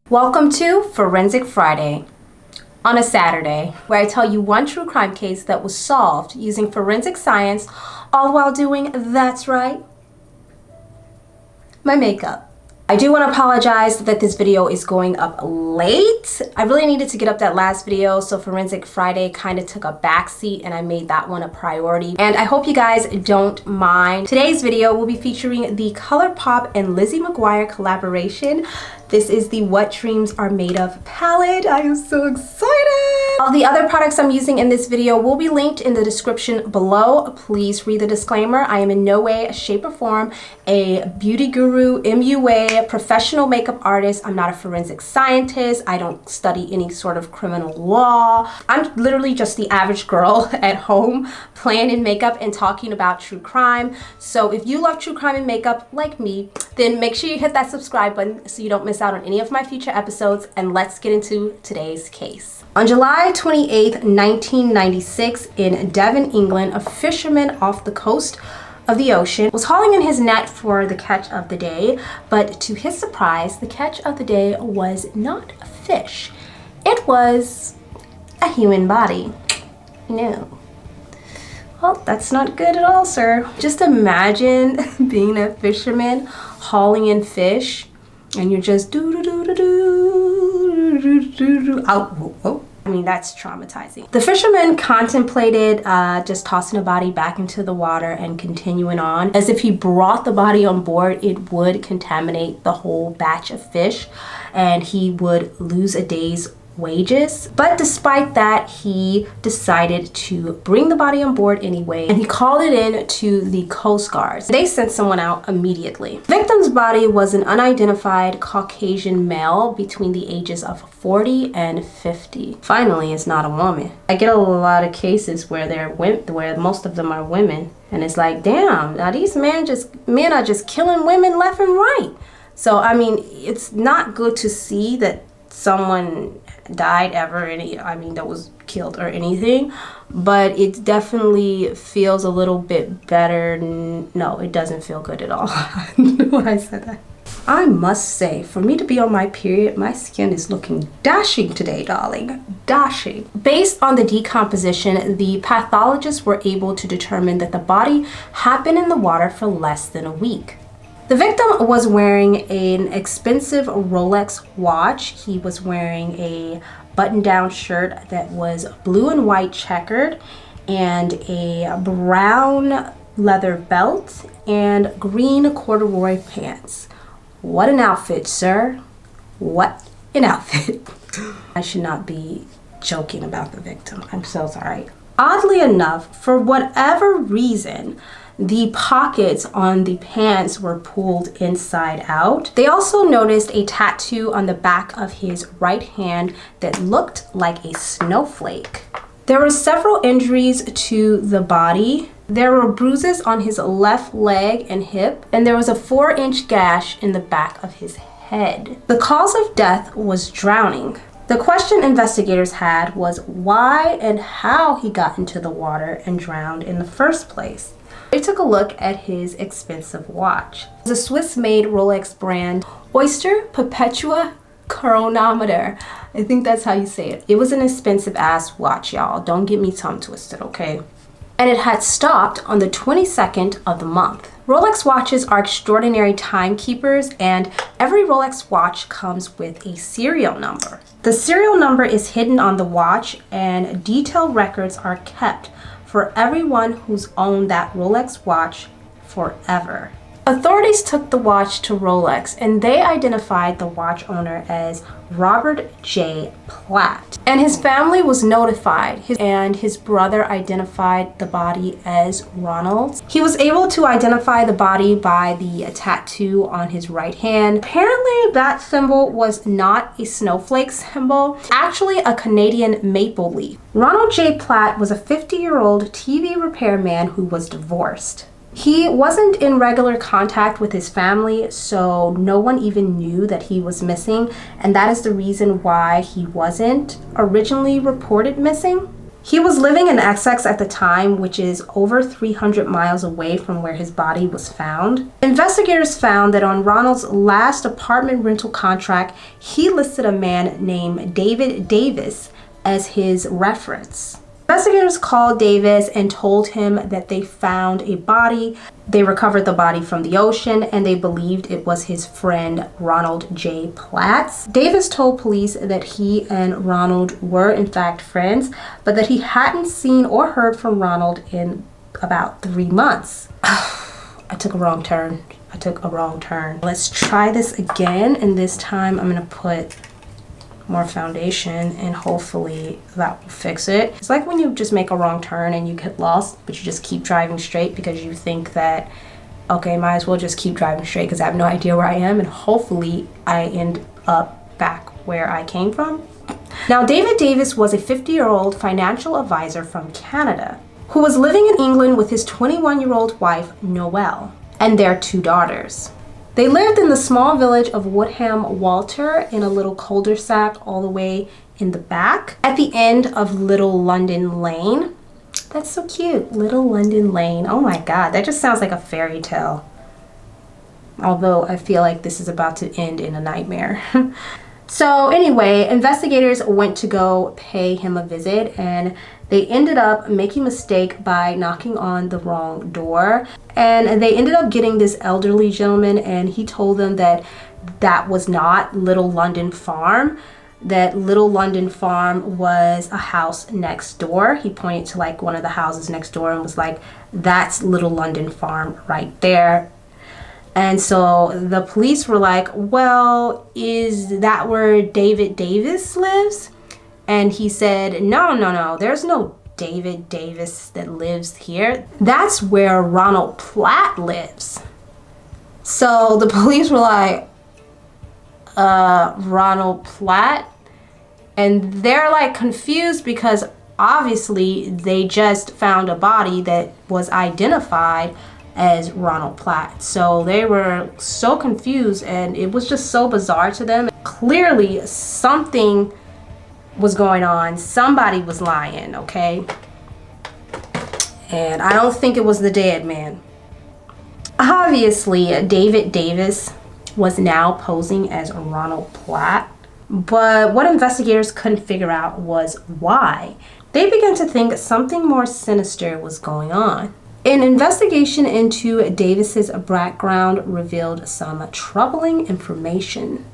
Welcome to Forensic Friday, on a Saturday, where I tell you one true crime case that was solved using forensic science, all while doing, that's right, my makeup. I do want to apologize that this video is going up late. I really needed to get up that last video, so Forensic Friday kind of took a backseat and I made that one a priority. And I hope you guys don't mind. Today's video will be featuring the Colourpop and Lizzie Mcguire collaboration. This is the What Dreams Are Made Of palette. I am so excited! All the other products I'm using in this video will be linked in the description below. Please read the disclaimer. I am in no way, shape, or form a beauty guru, MUA, professional makeup artist. I'm not a forensic scientist. I don't study any sort of criminal law. I'm literally just the average girl at home playing in makeup and talking about true crime. So if you love true crime and makeup like me, then make sure you hit that subscribe button so you don't miss out on any of my future episodes, and let's get into today's case. On July 28th, 1996, in Devon, England, a fisherman off the coast of the ocean was hauling in his net for the catch of the day, but to his surprise, the catch of the day was not a fish. It was a human body. No. Well, that's not good at all, sir. Just imagine being a fisherman hauling in fish and you're just out. I mean, that's traumatizing. The fisherman contemplated just tossing the body back into the water and continuing on. As if he brought the body on board, it would contaminate the whole batch of fish and he would lose a day's wages. But despite that, he decided to bring the body on board anyway, and he called it in to the Coast Guard. They sent someone out immediately. The victim's body was an unidentified Caucasian male between the ages of 40 and 50. Finally, it's not a woman. I get a lot of cases where where most of them are women, and it's like, damn, now these men are just killing women left and right. So I mean, it's not good to see that someone died that was killed or anything, but it definitely feels a little bit better. No, it doesn't feel good at all. I know I said that. I must say, for me to be on my period, my skin is looking dashing today, darling. Dashing. Based on the decomposition, the pathologists were able to determine that the body had been in the water for less than a week. The victim was wearing an expensive Rolex watch. He was wearing a button-down shirt that was blue and white checkered, and a brown leather belt and green corduroy pants. What an outfit, sir. What an outfit. I should not be joking about the victim. I'm so sorry. Oddly enough, for whatever reason, the pockets on the pants were pulled inside out. They also noticed a tattoo on the back of his right hand that looked like a snowflake. There were several injuries to the body. There were bruises on his left leg and hip, and there was a 4-inch gash in the back of his head. The cause of death was drowning. The question investigators had was why and how he got into the water and drowned in the first place. They took a look at his expensive watch. It was a Swiss-made Rolex brand, Oyster Perpetua Chronometer. I think that's how you say it. It was an expensive ass watch, y'all. Don't get me tongue twisted, okay? And it had stopped on the 22nd of the month. Rolex watches are extraordinary timekeepers, and every Rolex watch comes with a serial number. The serial number is hidden on the watch, and detailed records are kept for everyone who's owned that Rolex watch forever. Authorities took the watch to Rolex and they identified the watch owner as Robert J. Platt. And his family was notified, and his brother identified the body as Ronald. He was able to identify the body by the tattoo on his right hand. Apparently that symbol was not a snowflake symbol, actually a Canadian maple leaf. Ronald J. Platt was a 50-year-old TV repairman who was divorced. He wasn't in regular contact with his family, so no one even knew that he was missing, and that is the reason why he wasn't originally reported missing. He was living in Essex at the time, which is over 300 miles away from where his body was found. Investigators found that on Ronald's last apartment rental contract, he listed a man named David Davis as his reference. Investigators called Davis and told him that they found a body. They recovered the body from the ocean and they believed it was his friend Ronald J. Platt. Davis told police that he and Ronald were in fact friends, but that he hadn't seen or heard from Ronald in about 3 months. I took a wrong turn. Let's try this again, and this time I'm gonna put more foundation and hopefully that will fix it. It's like when you just make a wrong turn and you get lost, but you just keep driving straight because you think that, okay, might as well just keep driving straight because I have no idea where I am, and hopefully I end up back where I came from. Now, David Davis was a 50-year-old financial advisor from Canada who was living in England with his 21-year-old wife, Noelle, and their 2 daughters. They lived in the small village of Woodham Walter in a little cul-de-sac all the way in the back at the end of Little London Lane. That's so cute, Little London Lane. Oh my God, that just sounds like a fairy tale. Although I feel like this is about to end in a nightmare. So anyway, investigators went to go pay him a visit and they ended up making a mistake by knocking on the wrong door. And they ended up getting this elderly gentleman, and he told them that that was not Little London Farm, that Little London Farm was a house next door. He pointed to like one of the houses next door and was like, that's Little London Farm right there. And so the police were like, well, is that where David Davis lives? And he said, no, there's no David Davis that lives here. That's where Ronald Platt lives. So the police were like, Ronald Platt? And they're like confused because obviously they just found a body that was identified as Ronald Platt. So they were so confused and it was just so bizarre to them. Clearly something was going on. Somebody was lying, okay? And I don't think it was the dead man. Obviously, David Davis was now posing as Ronald Platt, but what investigators couldn't figure out was why. They began to think something more sinister was going on. An investigation into Davis's background revealed some troubling information.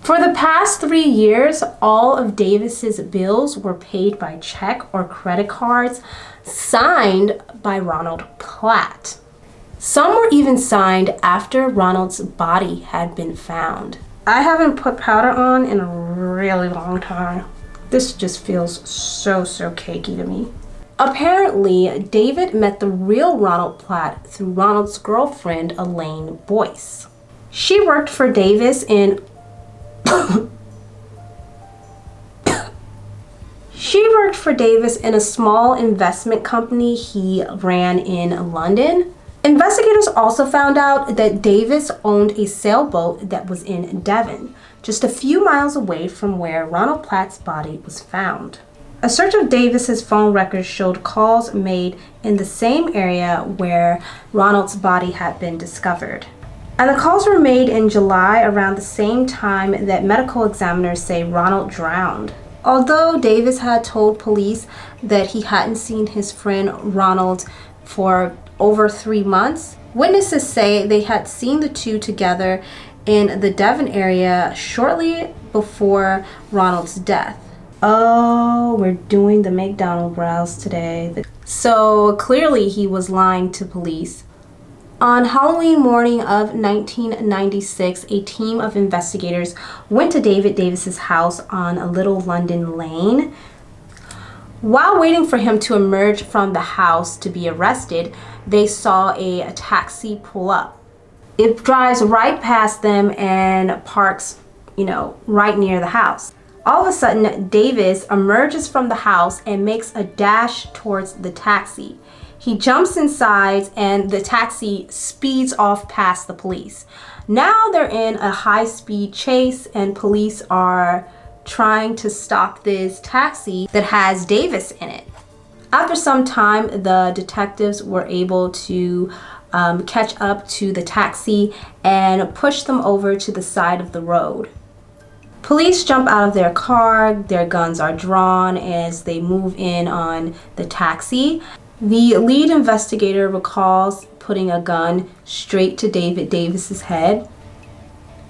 For the past 3 years, all of Davis's bills were paid by check or credit cards signed by Ronald Platt. Some were even signed after Ronald's body had been found. I haven't put powder on in a really long time. This just feels so cakey to me. Apparently, David met the real Ronald Platt through Ronald's girlfriend, Elaine Boyce. She worked for Davis in a small investment company he ran in London. Investigators also found out that Davis owned a sailboat that was in Devon, just a few miles away from where Ronald Platt's body was found. A search of Davis's phone records showed calls made in the same area where Ronald's body had been discovered. And the calls were made in July, around the same time that medical examiners say Ronald drowned. Although Davis had told police that he hadn't seen his friend Ronald for over 3 months, witnesses say they had seen the two together in the Devon area shortly before Ronald's death. Oh, we're doing the McDonald brows today. So clearly he was lying to police. On Halloween morning of 1996, a team of investigators went to David Davis's house on a Little London Lane. While waiting for him to emerge from the house to be arrested, they saw a taxi pull up. It drives right past them and parks, right near the house. All of a sudden, Davis emerges from the house and makes a dash towards the taxi. He jumps inside and the taxi speeds off past the police. Now they're in a high-speed chase and police are trying to stop this taxi that has Davis in it. After some time, the detectives were able to catch up to the taxi and push them over to the side of the road. Police jump out of their car, their guns are drawn as they move in on the taxi. The lead investigator recalls putting a gun straight to David Davis's head.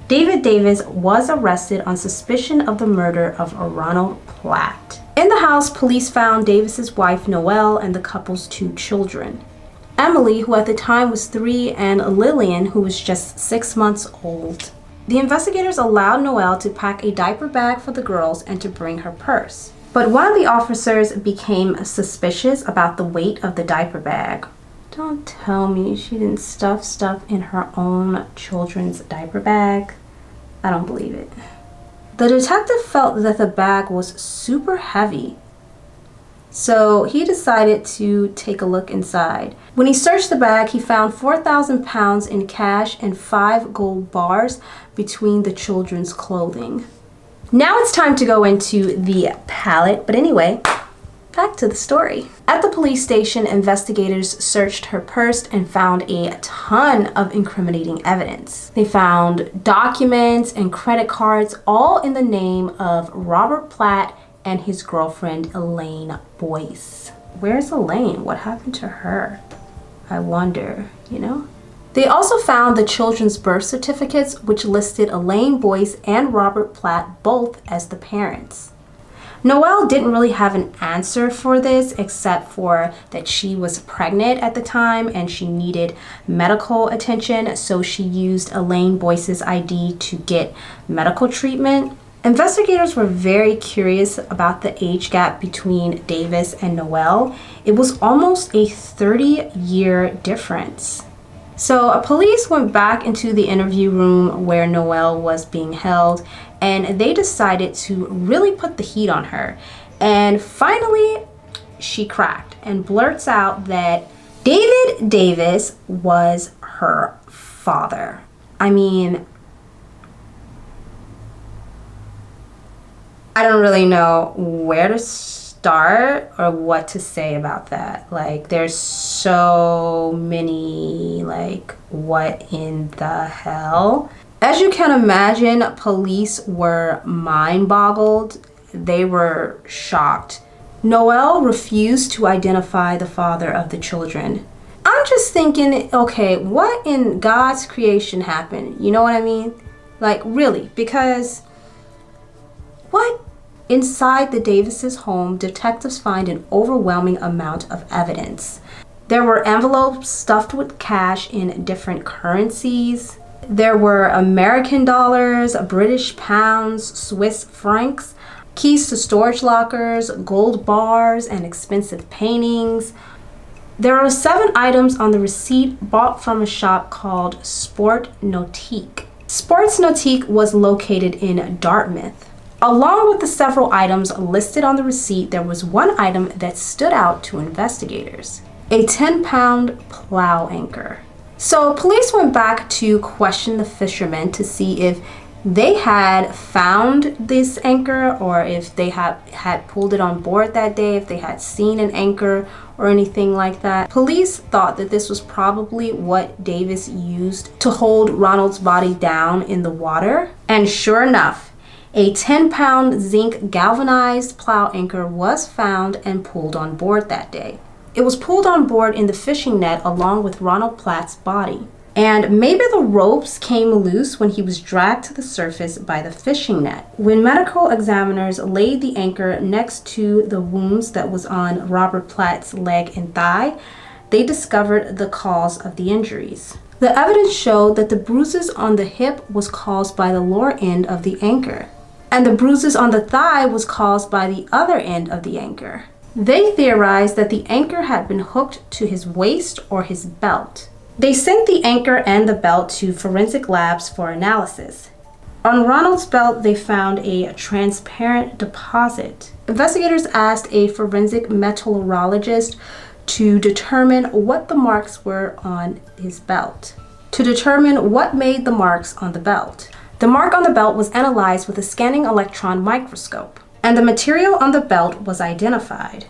David Davis was arrested on suspicion of the murder of Ronald Platt. In the house, police found Davis's wife Noelle and the couple's 2 children. Emily, who at the time was 3, and Lillian, who was just 6 months old. The investigators allowed Noelle to pack a diaper bag for the girls and to bring her purse. But one of the officers became suspicious about the weight of the diaper bag. Don't tell me she didn't stuff stuff in her own children's diaper bag. I don't believe it. The detective felt that the bag was super heavy, so he decided to take a look inside. When he searched the bag, he found 4,000 pounds in cash and 5 gold bars between the children's clothing. Now it's time to go into the palette, but anyway, back to the story. At the police station, investigators searched her purse and found a ton of incriminating evidence. They found documents and credit cards, all in the name of Robert Platt and his girlfriend, Elaine Boyce. Where's Elaine? What happened to her? I wonder, you know? They also found the children's birth certificates, which listed Elaine Boyce and Robert Platt both as the parents. Noelle didn't really have an answer for this, except for that she was pregnant at the time and she needed medical attention, so she used Elaine Boyce's ID to get medical treatment. Investigators were very curious about the age gap between Davis and Noelle. It was almost a 30-year difference. So police went back into the interview room where Noelle was being held, and they decided to really put the heat on her. And finally, she cracked and blurts out that David Davis was her father. I mean, I don't really know where to start or what to say about that. Like, there's so many, like, what in the hell? As you can imagine, police were mind-boggled. They were shocked. Noelle refused to identify the father of the children. I'm just thinking, okay, what in God's creation happened? You know what I mean? Like, really, because what? Inside the Davises' home, detectives find an overwhelming amount of evidence. There were envelopes stuffed with cash in different currencies. There were American dollars, British pounds, Swiss francs, keys to storage lockers, gold bars, and expensive paintings. There are 7 items on the receipt bought from a shop called Sport Nautique. Sports Nautique was located in Dartmouth. Along with the several items listed on the receipt, there was one item that stood out to investigators: a 10-pound plow anchor. So police went back to question the fishermen to see if they had found this anchor or if they had pulled it on board that day, if they had seen an anchor or anything like that. Police thought that this was probably what Davis used to hold Ronald's body down in the water. And sure enough, a 10-pound zinc galvanized plow anchor was found and pulled on board that day. It was pulled on board in the fishing net along with Ronald Platt's body. And maybe the ropes came loose when he was dragged to the surface by the fishing net. When medical examiners laid the anchor next to the wounds that was on Robert Platt's leg and thigh, they discovered the cause of the injuries. The evidence showed that the bruises on the hip was caused by the lower end of the anchor, and the bruises on the thigh was caused by the other end of the anchor. They theorized that the anchor had been hooked to his waist or his belt. They sent the anchor and the belt to forensic labs for analysis. On Ronald's belt, they found a transparent deposit. Investigators asked a forensic metallurgist to determine what the marks were on his belt, to determine what made the marks on the belt. The mark on the belt was analyzed with a scanning electron microscope, and the material on the belt was identified.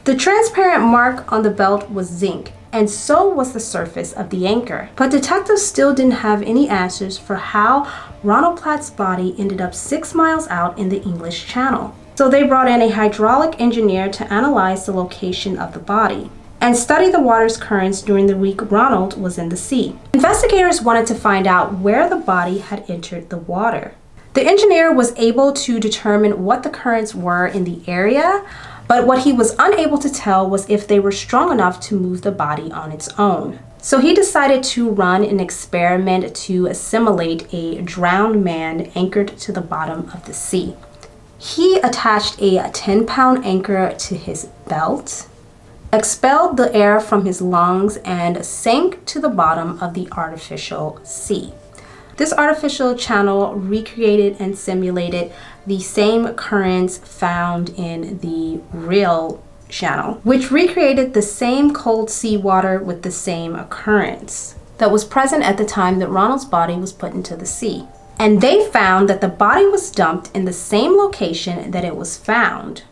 The transparent mark on the belt was zinc, and so was the surface of the anchor. But detectives still didn't have any answers for how Ronald Platt's body ended up 6 miles out in the English Channel. So they brought in a hydraulic engineer to analyze the location of the body and study the water's currents during the week Ronald was in the sea. Investigators wanted to find out where the body had entered the water. The engineer was able to determine what the currents were in the area, but what he was unable to tell was if they were strong enough to move the body on its own. So he decided to run an experiment to assimilate a drowned man anchored to the bottom of the sea. He attached a 10-pound anchor to his belt, expelled the air from his lungs, and sank to the bottom of the artificial sea. This artificial channel recreated and simulated the same currents found in the real channel, which recreated the same cold seawater with the same currents that was present at the time that Ronald's body was put into the sea. And they found that the body was dumped in the same location that it was found.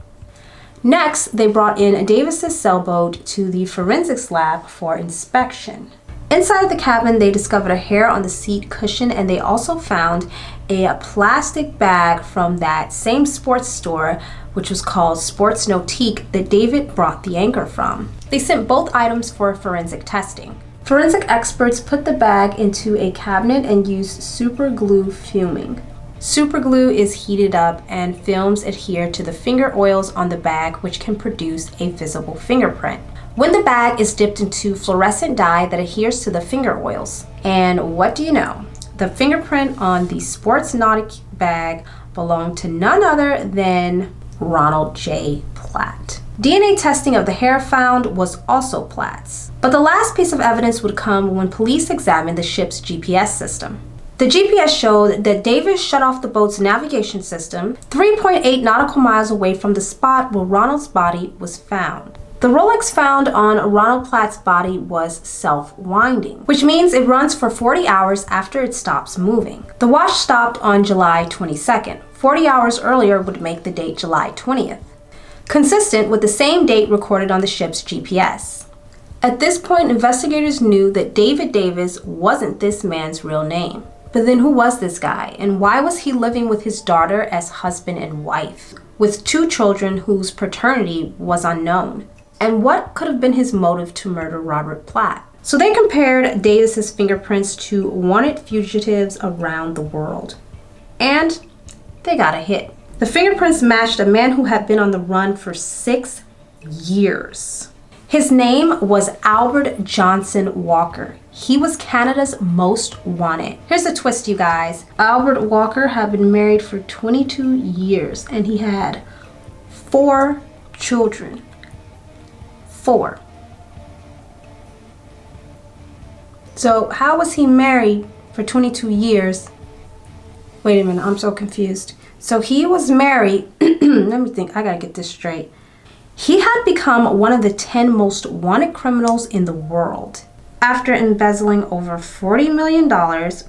Next, they brought in Davis's sailboat to the forensics lab for inspection. Inside the cabin, they discovered a hair on the seat cushion, and they also found a plastic bag from that same sports store, which was called Sports Nautique, that David brought the anchor from. They sent both items for forensic testing. Forensic experts put the bag into a cabinet and used super glue fuming. Super glue is heated up and films adhere to the finger oils on the bag, which can produce a visible fingerprint. When the bag is dipped into fluorescent dye that adheres to the finger oils. And what do you know? The fingerprint on the Sports Nautic bag belonged to none other than Ronald J. Platt. DNA testing of the hair found was also Platt's. But the last piece of evidence would come when police examined the ship's GPS system. The GPS showed that Davis shut off the boat's navigation system 3.8 nautical miles away from the spot where Ronald's body was found. The Rolex found on Ronald Platt's body was self-winding, which means it runs for 40 hours after it stops moving. The watch stopped on July 22nd. 40 hours earlier would make the date July 20th, consistent with the same date recorded on the ship's GPS. At this point, investigators knew that David Davis wasn't this man's real name. But then who was this guy, and why was he living with his daughter as husband and wife, with 2 children whose paternity was unknown? And what could have been his motive to murder Robert Platt? So they compared Davis's fingerprints to wanted fugitives around the world. And they got a hit. The fingerprints matched a man who had been on the run for 6 years. His name was Albert Johnson Walker. He was Canada's most wanted. Here's the twist, you guys. Albert Walker had been married for 22 years and he had 4 children. 4. So how was he married for 22 years? Wait a minute, I'm so confused. So he was married, let me think, I gotta get this straight. He had become one of the 10 most wanted criminals in the world after embezzling over $40 million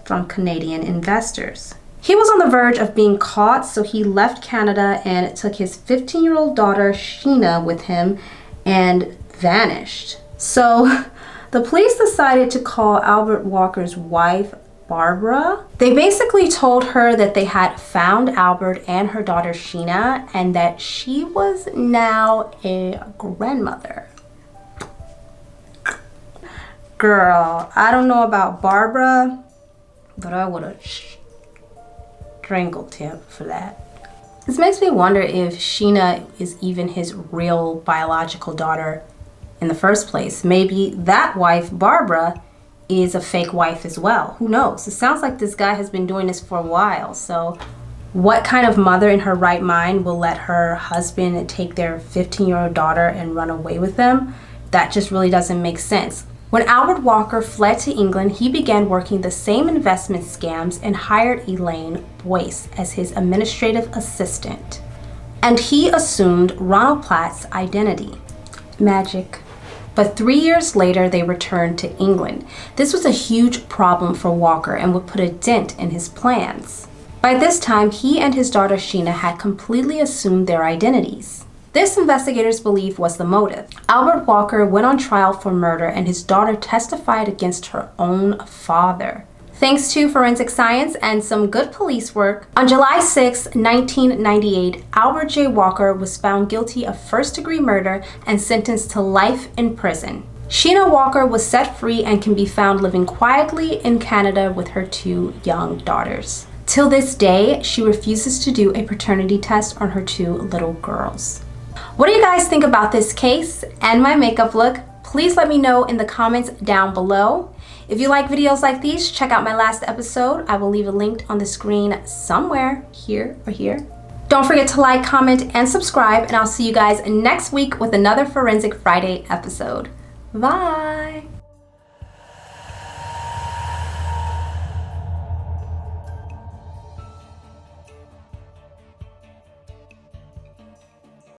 from Canadian investors. He was on the verge of being caught, so he left Canada and took his 15-year-old daughter, Sheena, with him and vanished. So the police decided to call Albert Walker's wife, Barbara. They basically told her that they had found Albert and her daughter Sheena and that she was now a grandmother. Girl, I don't know about Barbara, but I would have strangled him for that. This makes me wonder if Sheena is even his real biological daughter in the first place. Maybe that wife, Barbara, is a fake wife as well. Who knows? It sounds like this guy has been doing this for a while. So what kind of mother in her right mind will let her husband take their 15-year-old daughter and run away with them? That just really doesn't make sense. When Albert Walker fled to England, he began working the same investment scams and hired Elaine Boyce as his administrative assistant. And he assumed Ronald Platt's identity. Magic. But 3 years later, they returned to England. This was a huge problem for Walker and would put a dent in his plans. By this time, he and his daughter Sheena had completely assumed their identities. This, investigators believe, was the motive. Albert Walker went on trial for murder, and his daughter testified against her own father. Thanks to forensic science and some good police work, on July 6, 1998, Albert J. Walker was found guilty of first-degree murder and sentenced to life in prison. Sheena Walker was set free and can be found living quietly in Canada with her 2 young daughters. Till this day, she refuses to do a paternity test on her 2 little girls. What do you guys think about this case and my makeup look? Please let me know in the comments down below. If you like videos like these, check out my last episode. I will leave a link on the screen somewhere, here or here. Don't forget to like, comment, and subscribe, and I'll see you guys next week with another Forensic Friday episode. Bye!